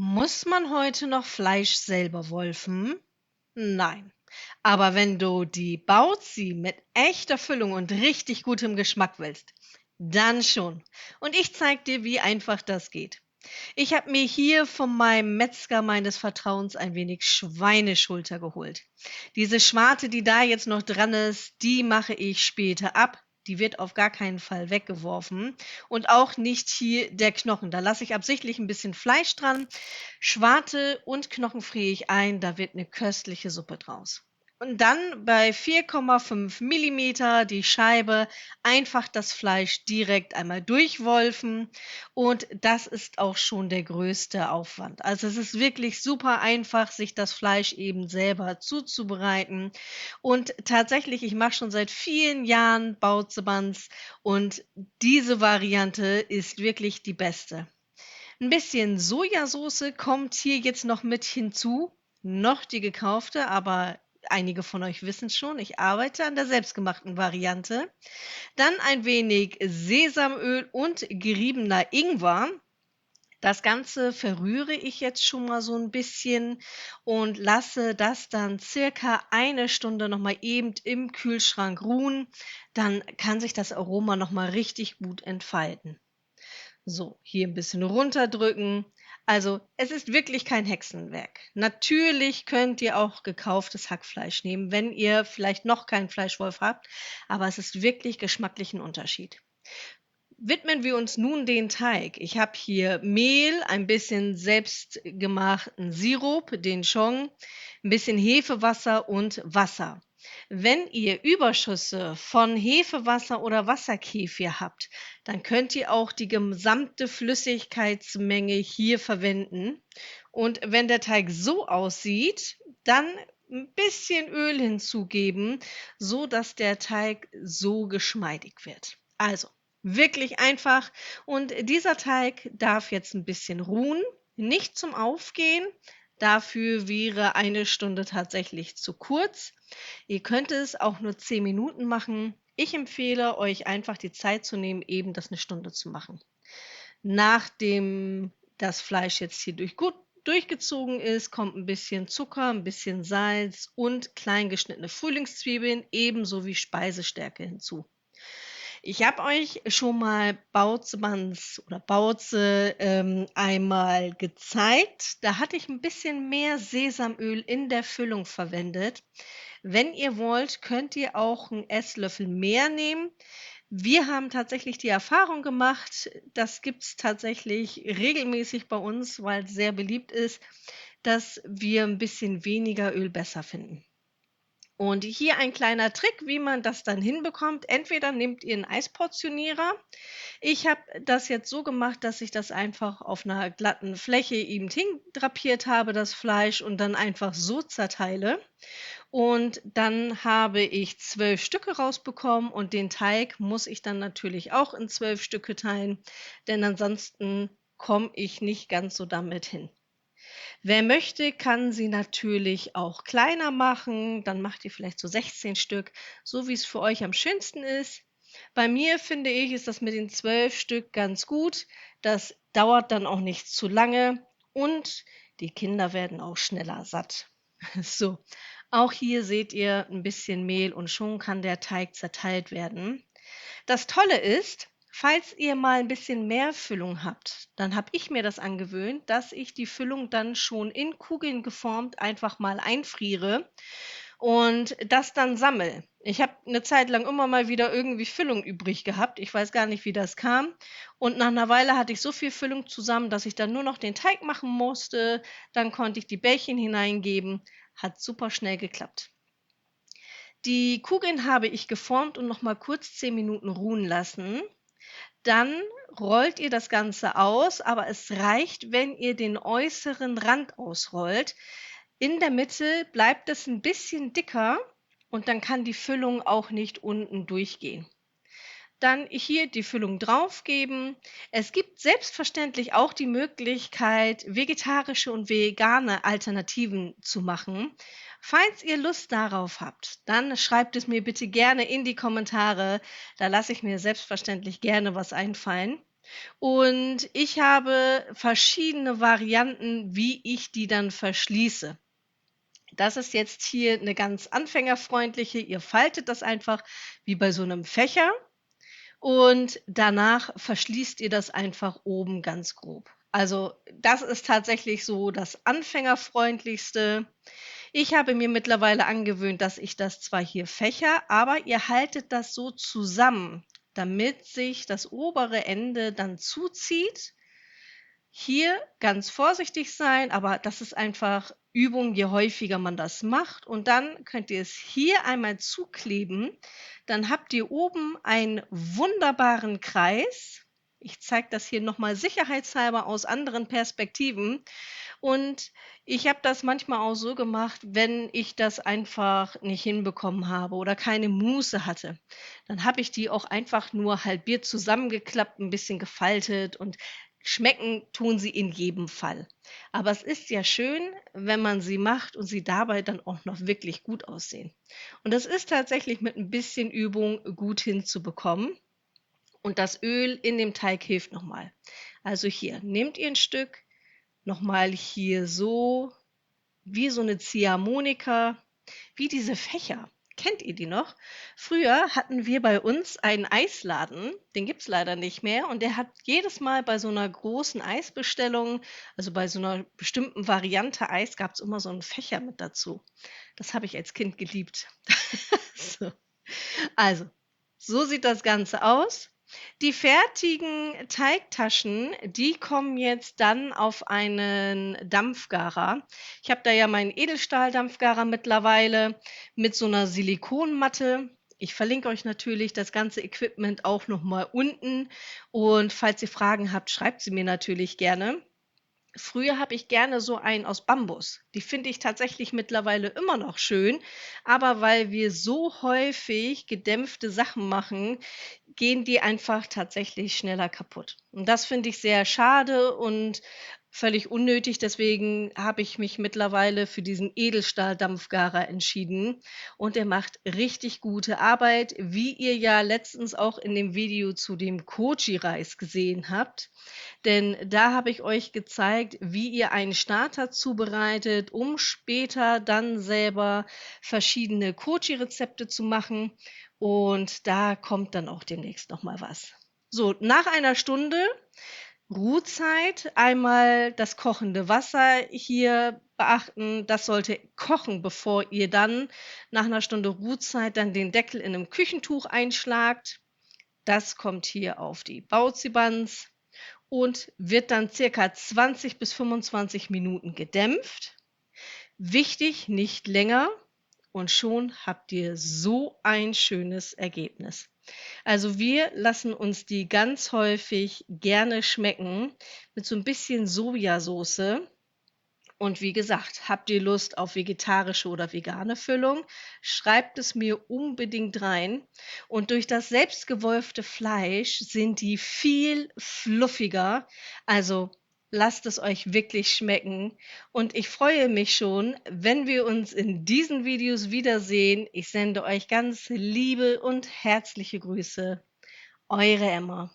Muss man heute noch Fleisch selber wolfen? Nein. Aber wenn du die Bauzi mit echter Füllung und richtig gutem Geschmack willst, dann schon. Und ich zeig dir, wie einfach das geht. Ich habe mir hier von meinem Metzger meines Vertrauens ein wenig Schweineschulter geholt. Diese Schwarte, die da jetzt noch dran ist, die mache ich später ab. Die wird auf gar keinen Fall weggeworfen. Und auch nicht hier der Knochen. Da lasse ich absichtlich ein bisschen Fleisch dran. Schwarte und Knochen friere ich ein. Da wird eine köstliche Suppe draus. Und dann bei 4,5 Millimeter die Scheibe einfach das Fleisch direkt einmal durchwolfen. Und das ist auch schon der größte Aufwand. Also es ist wirklich super einfach, sich das Fleisch eben selber zuzubereiten. Und tatsächlich, ich mache schon seit vielen Jahren Bautzebands und diese Variante ist wirklich die beste. Ein bisschen Sojasauce kommt hier jetzt noch mit hinzu, noch die gekaufte, aber einige von euch wissen es schon, ich arbeite an der selbstgemachten Variante. Dann ein wenig Sesamöl und geriebener Ingwer. Das Ganze verrühre ich jetzt schon mal so ein bisschen und lasse das dann circa eine Stunde noch mal eben im Kühlschrank ruhen. Dann kann sich das Aroma noch mal richtig gut entfalten. So, hier ein bisschen runterdrücken. Also, es ist wirklich kein Hexenwerk. Natürlich könnt ihr auch gekauftes Hackfleisch nehmen, wenn ihr vielleicht noch keinen Fleischwolf habt, aber es ist wirklich geschmacklich 'n Unterschied. Widmen wir uns nun den Teig. Ich habe hier Mehl, ein bisschen selbstgemachten Sirup, den Chong, ein bisschen Hefewasser und Wasser. Wenn ihr Überschüsse von Hefewasser oder Wasserkefir habt, dann könnt ihr auch die gesamte Flüssigkeitsmenge hier verwenden. Und wenn der Teig so aussieht, dann ein bisschen Öl hinzugeben, so dass der Teig so geschmeidig wird. Also wirklich einfach. Und dieser Teig darf jetzt ein bisschen ruhen, nicht zum Aufgehen. Dafür wäre eine Stunde tatsächlich zu kurz. Ihr könnt es auch nur 10 Minuten machen. Ich empfehle euch einfach die Zeit zu nehmen, eben das eine Stunde zu machen. Nachdem das Fleisch jetzt hier gut durchgezogen ist, kommt ein bisschen Zucker, ein bisschen Salz und klein geschnittene Frühlingszwiebeln ebenso wie Speisestärke hinzu. Ich habe euch schon mal Bautzemanns oder Bautze einmal gezeigt. Da hatte ich ein bisschen mehr Sesamöl in der Füllung verwendet. Wenn ihr wollt, könnt ihr auch einen Esslöffel mehr nehmen. Wir haben tatsächlich die Erfahrung gemacht, das gibt's tatsächlich regelmäßig bei uns, weil es sehr beliebt ist, dass wir ein bisschen weniger Öl besser finden. Und hier ein kleiner Trick, wie man das dann hinbekommt. Entweder nehmt ihr einen Eisportionierer. Ich habe das jetzt so gemacht, dass ich das einfach auf einer glatten Fläche eben hindrapiert habe, das Fleisch, und dann einfach so zerteile. Und dann habe ich 12 Stücke rausbekommen und den Teig muss ich dann natürlich auch in 12 Stücke teilen, denn ansonsten komme ich nicht ganz so damit hin. Wer möchte, kann sie natürlich auch kleiner machen. Dann macht ihr vielleicht so 16 Stück, so wie es für euch am schönsten ist. Bei mir finde ich, ist das mit den 12 Stück ganz gut. Das dauert dann auch nicht zu lange und die Kinder werden auch schneller satt. So, auch hier seht ihr ein bisschen Mehl und schon kann der Teig zerteilt werden. Das Tolle ist, falls ihr mal ein bisschen mehr Füllung habt, dann habe ich mir das angewöhnt, dass ich die Füllung dann schon in Kugeln geformt einfach mal einfriere und das dann sammle. Ich habe eine Zeit lang immer mal wieder irgendwie Füllung übrig gehabt. Ich weiß gar nicht, wie das kam. Und nach einer Weile hatte ich so viel Füllung zusammen, dass ich dann nur noch den Teig machen musste. Dann konnte ich die Bällchen hineingeben. Hat super schnell geklappt. Die Kugeln habe ich geformt und noch mal kurz 10 Minuten ruhen lassen. Dann rollt ihr das Ganze aus, aber es reicht, wenn ihr den äußeren Rand ausrollt. In der Mitte bleibt es ein bisschen dicker und dann kann die Füllung auch nicht unten durchgehen. Dann hier die Füllung draufgeben. Es gibt selbstverständlich auch die Möglichkeit, vegetarische und vegane Alternativen zu machen. Falls ihr Lust darauf habt, dann schreibt es mir bitte gerne in die Kommentare. Da lasse ich mir selbstverständlich gerne was einfallen. und ich habe verschiedene Varianten, wie ich die dann verschließe. Das ist jetzt hier eine ganz anfängerfreundliche. Ihr faltet das einfach wie bei so einem Fächer und danach verschließt ihr das einfach oben ganz grob. Also, das ist tatsächlich so das anfängerfreundlichste. Ich habe mir mittlerweile angewöhnt, dass ich das zwar hier fächer, aber ihr haltet das so zusammen, damit sich das obere Ende dann zuzieht. Hier ganz vorsichtig sein, aber das ist einfach Übung, je häufiger man das macht. Und dann könnt ihr es hier einmal zukleben. Dann habt ihr oben einen wunderbaren Kreis. Ich zeige das hier nochmal sicherheitshalber aus anderen Perspektiven. Und ich habe das manchmal auch so gemacht, wenn ich das einfach nicht hinbekommen habe oder keine Muße hatte. Dann habe ich die auch einfach nur halbiert zusammengeklappt, ein bisschen gefaltet und schmecken tun sie in jedem Fall. Aber es ist ja schön, wenn man sie macht und sie dabei dann auch noch wirklich gut aussehen. Und das ist tatsächlich mit ein bisschen Übung gut hinzubekommen. Und das Öl in dem Teig hilft nochmal. Also hier, nehmt ihr ein Stück, nochmal hier so, wie so eine Ziehharmonika, wie diese Fächer. Kennt ihr die noch? Früher hatten wir bei uns einen Eisladen, den gibt's leider nicht mehr und der hat jedes Mal bei so einer großen Eisbestellung, also bei so einer bestimmten Variante Eis, gab's immer so einen Fächer mit dazu. Das habe ich als Kind geliebt. So. Also, so sieht das Ganze aus. Die fertigen Teigtaschen, die kommen jetzt dann auf einen Dampfgarer. Ich habe da ja meinen Edelstahldampfgarer mittlerweile mit so einer Silikonmatte. Ich verlinke euch natürlich das ganze Equipment auch noch mal unten und falls ihr Fragen habt, schreibt sie mir natürlich gerne. Früher habe ich gerne so einen aus Bambus. Die finde ich tatsächlich mittlerweile immer noch schön, aber weil wir so häufig gedämpfte Sachen machen, gehen die einfach tatsächlich schneller kaputt. Und das finde ich sehr schade und völlig unnötig. Deswegen habe ich mich mittlerweile für diesen Edelstahldampfgarer entschieden und der macht richtig gute Arbeit, wie ihr ja letztens auch in dem Video zu dem Koji-Reis gesehen habt. Denn da habe ich euch gezeigt, wie ihr einen Starter zubereitet, um später dann selber verschiedene Koji-Rezepte zu machen. Und da kommt dann auch demnächst noch mal was. So, nach einer Stunde Ruhzeit einmal das kochende Wasser hier beachten. Das sollte kochen, bevor ihr dann nach einer Stunde Ruhzeit dann den Deckel in einem Küchentuch einschlagt. Das kommt hier auf die Baozi-Buns und wird dann circa 20 bis 25 Minuten gedämpft. Wichtig, nicht länger und schon habt ihr so ein schönes Ergebnis. Also wir lassen uns die ganz häufig gerne schmecken mit so ein bisschen Sojasauce. Und wie gesagt, habt ihr Lust auf vegetarische oder vegane Füllung, schreibt es mir unbedingt rein. Und durch das selbstgewolfte Fleisch sind die viel fluffiger. Also lasst es euch wirklich schmecken. Und ich freue mich schon, wenn wir uns in diesen Videos wiedersehen. Ich sende euch ganz liebe und herzliche Grüße. Eure Emma.